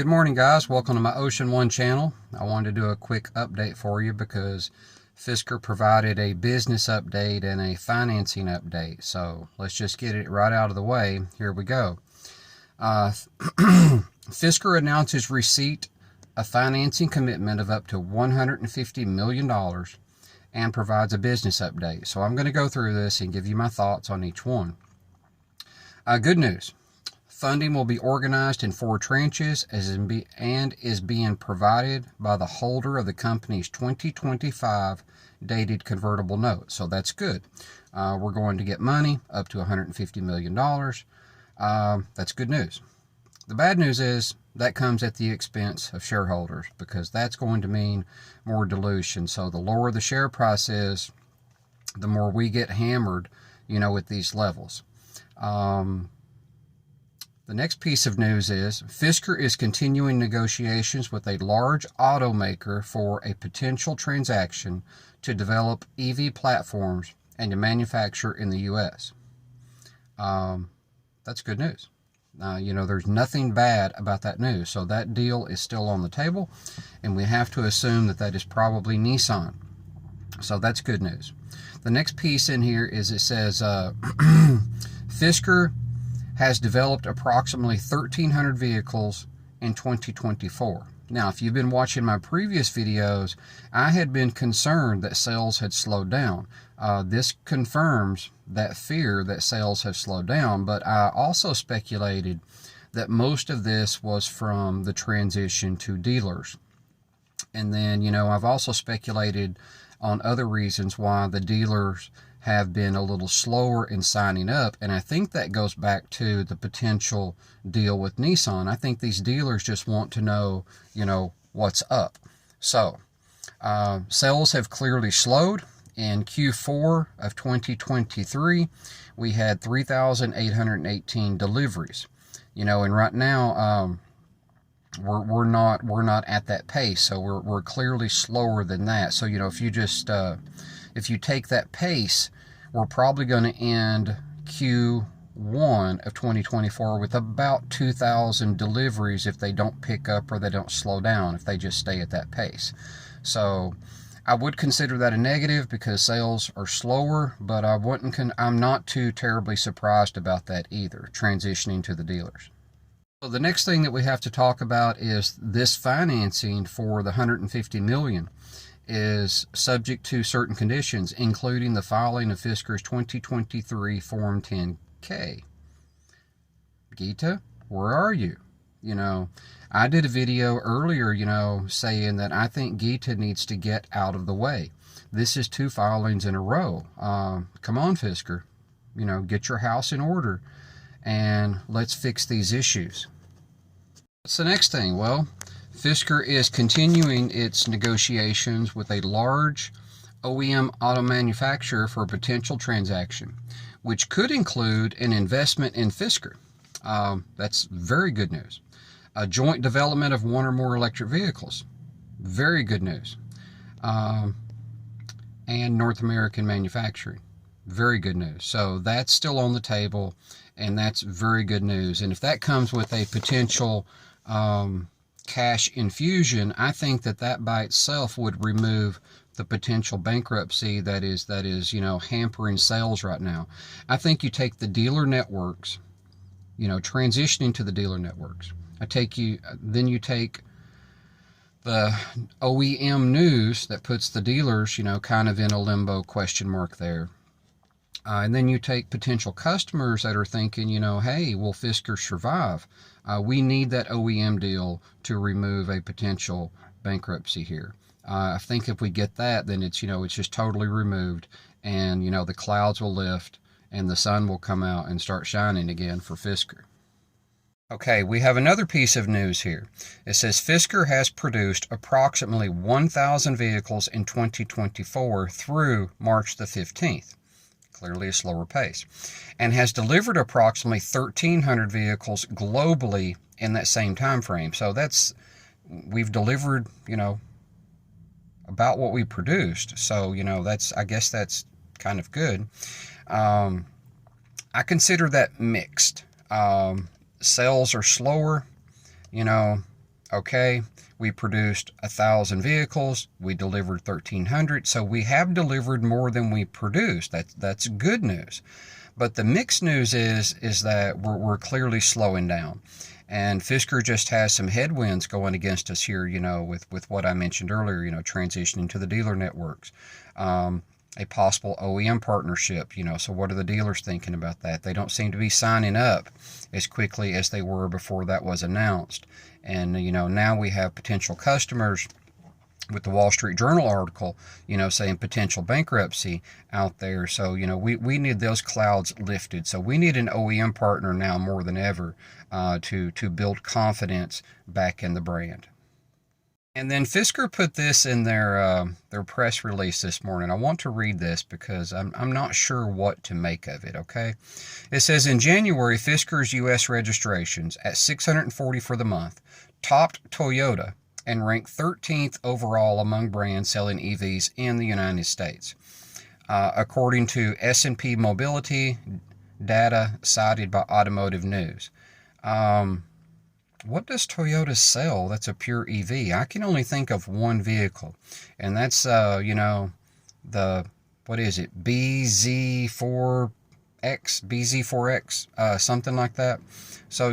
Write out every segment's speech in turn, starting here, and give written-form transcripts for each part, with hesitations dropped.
Good morning, guys. Welcome to my Ocean One channel. I wanted to do a quick update for you because Fisker provided a business update and a financing update. So let's just get it right out of the way. Here we go. Fisker announces receipt of financing commitment of up to $150 million and provides a business update. So I'm going to go through this and give you my thoughts on each one. Good news. Funding will be organized in 4 tranches and is being provided by the holder of the company's 2025 dated convertible note. So that's good. We're going to get money up to $150 million. That's good news. The bad news is that comes at the expense of shareholders because that's going to mean more dilution. So the lower the share price is, the more we get hammered, at these levels. The next piece of news is Fisker is continuing negotiations with a large automaker for a potential transaction to develop EV platforms and to manufacture in the U.S. That's good news. There's nothing bad about that news. So that deal is still on the table, and we have to assume that that is probably Nissan. So that's good news. The next piece in here is it says Fisker has developed approximately 1,300 vehicles in 2024. Now, if you've been watching my previous videos, I had been concerned that sales had slowed down. This confirms that fear that sales have slowed down, but I also speculated that most of this was from the transition to dealers. And then, I've also speculated on other reasons why the dealers have been a little slower in signing up, and I think that goes back to the potential deal with Nissan. I think these dealers just want to know, what's up. So, sales have clearly slowed. In Q4 of 2023, we had 3,818 deliveries. And right now, we're not at that pace, so we're clearly slower than that. So, if you take that pace, we're probably going to end Q1 of 2024 with about 2,000 deliveries if they don't pick up or they don't slow down, if they just stay at that pace. So I would consider that a negative because sales are slower, but I'm not too terribly surprised about that either, transitioning to the dealers. So the next thing that we have to talk about is this financing for the $150 million. Is subject to certain conditions, including the filing of Fisker's 2023 Form 10-K. Geeta, where are you? I did a video earlier, saying that I think Geeta needs to get out of the way. This is 2 filings in a row. Come on, Fisker. Get your house in order and let's fix these issues. What's the next thing? Well, Fisker is continuing its negotiations with a large OEM auto manufacturer for a potential transaction, which could include an investment in Fisker. That's very good news. A joint development of 1 or more electric vehicles. Very good news. And North American manufacturing. Very good news. So that's still on the table, and that's very good news. And if that comes with a potential cash infusion, I think that by itself would remove the potential bankruptcy that is hampering sales right now. I think you take the dealer networks, transitioning to the dealer networks. Then you take the OEM news that puts the dealers, kind of in a limbo question mark there. And then you take potential customers that are thinking, hey, will Fisker survive? We need that OEM deal to remove a potential bankruptcy here. I think if we get that, then it's just totally removed, and, the clouds will lift and the sun will come out and start shining again for Fisker. Okay, we have another piece of news here. It says Fisker has produced approximately 1,000 vehicles in 2024 through March the 15th. Clearly a slower pace, and has delivered approximately 1,300 vehicles globally in that same time frame. So we've delivered, about what we produced. So, I guess that's kind of good. I consider that mixed. Sales are slower. Okay, we produced 1,000 vehicles, we delivered 1,300, so we have delivered more than we produced. That's good news. But the mixed news is that we're clearly slowing down. And Fisker just has some headwinds going against us here, with what I mentioned earlier, transitioning to the dealer networks. A possible OEM partnership, so what are the dealers thinking about that? They don't seem to be signing up as quickly as they were before that was announced. And, now we have potential customers with the Wall Street Journal article, saying potential bankruptcy out there. So, we need those clouds lifted. So we need an OEM partner now more than ever to build confidence back in the brand. And then Fisker put this in their press release this morning. I want to read this because I'm not sure what to make of it, okay? It says, in January, Fisker's U.S. registrations at 640 for the month topped Toyota and ranked 13th overall among brands selling EVs in the United States. According to S&P Mobility data cited by Automotive News. What does Toyota sell that's a pure EV? I can only think of one vehicle, and that's, what is it, BZ4X, something like that. So,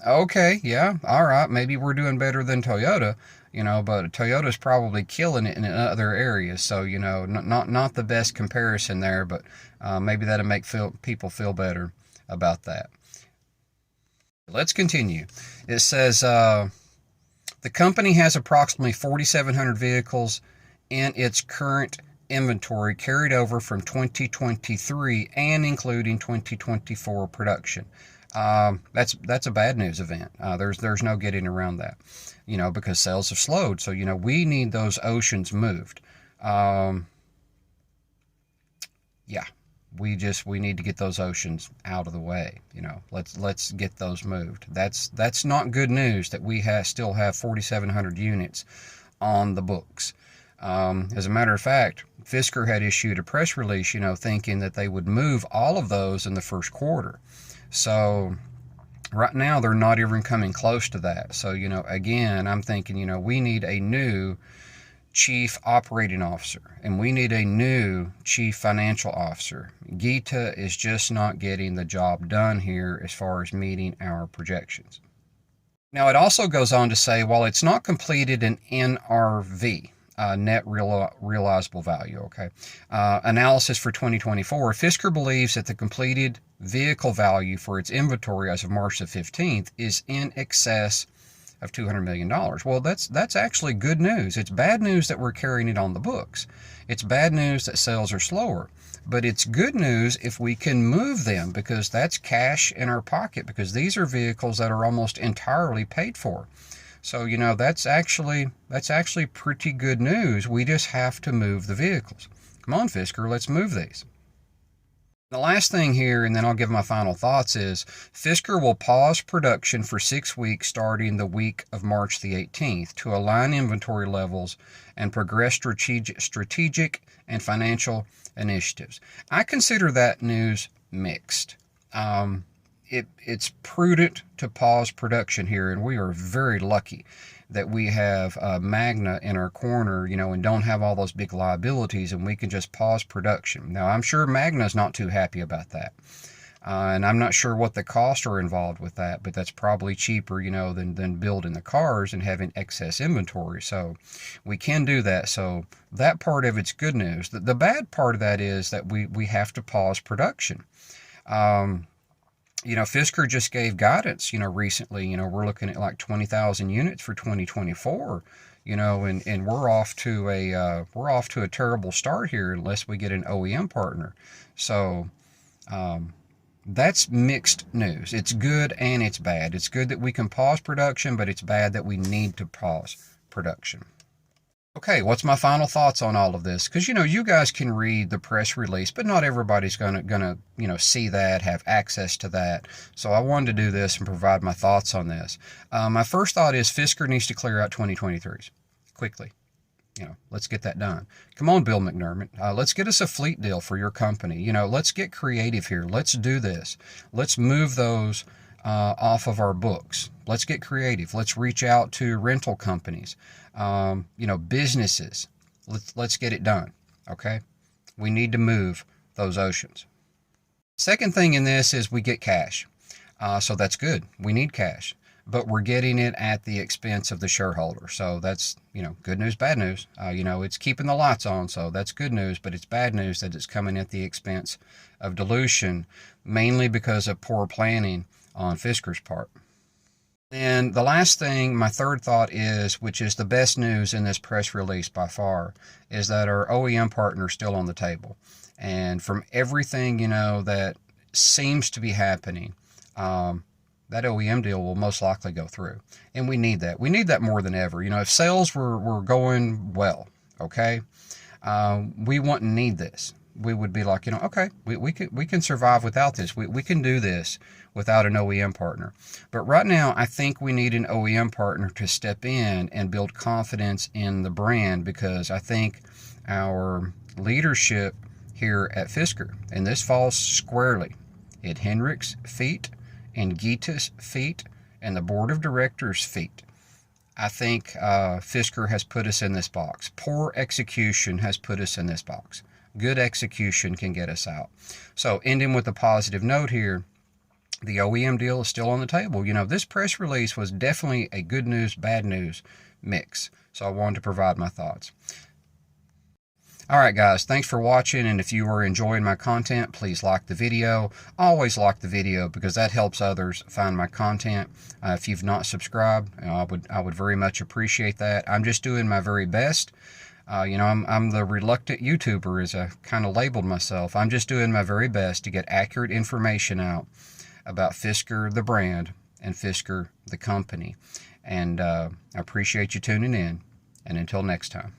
okay, yeah, all right, maybe we're doing better than Toyota, but Toyota's probably killing it in other areas. So, not the best comparison there, but maybe that'll make people feel better about that. Let's continue. It says the company has approximately 4,700 vehicles in its current inventory carried over from 2023 and including 2024 production. That's a bad news event. There's no getting around that, because sales have slowed. So, we need those oceans moved. Yeah. We need to get those oceans out of the way. Let's get those moved. That's not good news that we still have 4,700 units on the books. As a matter of fact, Fisker had issued a press release, thinking that they would move all of those in the first quarter. So right now they're not even coming close to that. So, again, I'm thinking, we need a new Chief Operating Officer, and we need a new Chief Financial Officer. Gita is just not getting the job done here as far as meeting our projections. Now, it also goes on to say, while it's not completed an NRV, net realizable value, okay, analysis for 2024, Fisker believes that the completed vehicle value for its inventory as of March the 15th is in excess of $200 million. Well, that's actually good news. It's bad news that we're carrying it on the books. It's bad news that sales are slower, but it's good news if we can move them, because that's cash in our pocket, because these are vehicles that are almost entirely paid for. So, that's actually pretty good news. We just have to move the vehicles. Come on, Fisker, let's move these. The last thing here, and then I'll give my final thoughts, is Fisker will pause production for 6 weeks starting the week of March the 18th to align inventory levels and progress strategic and financial initiatives. I consider that news mixed. It's prudent to pause production here, and we are very lucky that we have Magna in our corner, and don't have all those big liabilities, and we can just pause production. Now, I'm sure Magna's not too happy about that. And I'm not sure what the costs are involved with that, but that's probably cheaper, than building the cars and having excess inventory. So we can do that. So that part of it's good news. The bad part of that is that we have to pause production. Fisker just gave guidance, recently, we're looking at like 20,000 units for 2024, and we're off to a terrible start here unless we get an OEM partner. So, that's mixed news. It's good and it's bad. It's good that we can pause production, but it's bad that we need to pause production. Okay, what's my final thoughts on all of this? Because, you guys can read the press release, but not everybody's gonna see that, have access to that. So I wanted to do this and provide my thoughts on this. My first thought is Fisker needs to clear out 2023s quickly. Let's get that done. Come on, Bill McDermott. Let's get us a fleet deal for your company. Let's get creative here. Let's do this. Let's move those off of our books. Let's get creative. Let's reach out to rental companies, businesses. Let's get it done. Okay, we need to move those oceans. Second thing in this is we get cash. So that's good. We need cash, but we're getting it at the expense of the shareholder. So that's, good news, bad news. It's keeping the lights on. So that's good news, but it's bad news that it's coming at the expense of dilution, mainly because of poor planning on Fisker's part. And the last thing, my third thought is, which is the best news in this press release by far, is that our OEM partner is still on the table. And from everything, that seems to be happening, that OEM deal will most likely go through. And we need that. We need that more than ever. If sales were going well, okay, we wouldn't need this. We would be like, okay, we can survive without this. We can do this without an OEM partner. But right now, I think we need an OEM partner to step in and build confidence in the brand, because I think our leadership here at Fisker, and this falls squarely at Henrik's feet and Geeta's feet and the board of directors' feet. I think Fisker has put us in this box. Poor execution has put us in this box. Good execution can get us out. So ending with a positive note here, the OEM deal is still on the table. This press release was definitely a good news, bad news mix. So I wanted to provide my thoughts. All right, guys, thanks for watching. And if you are enjoying my content, please like the video. Always like the video, because that helps others find my content. If you've not subscribed, I would very much appreciate that. I'm just doing my very best. I'm the reluctant YouTuber, as I kind of labeled myself. I'm just doing my very best to get accurate information out about Fisker, the brand, and Fisker, the company. And I appreciate you tuning in. And until next time.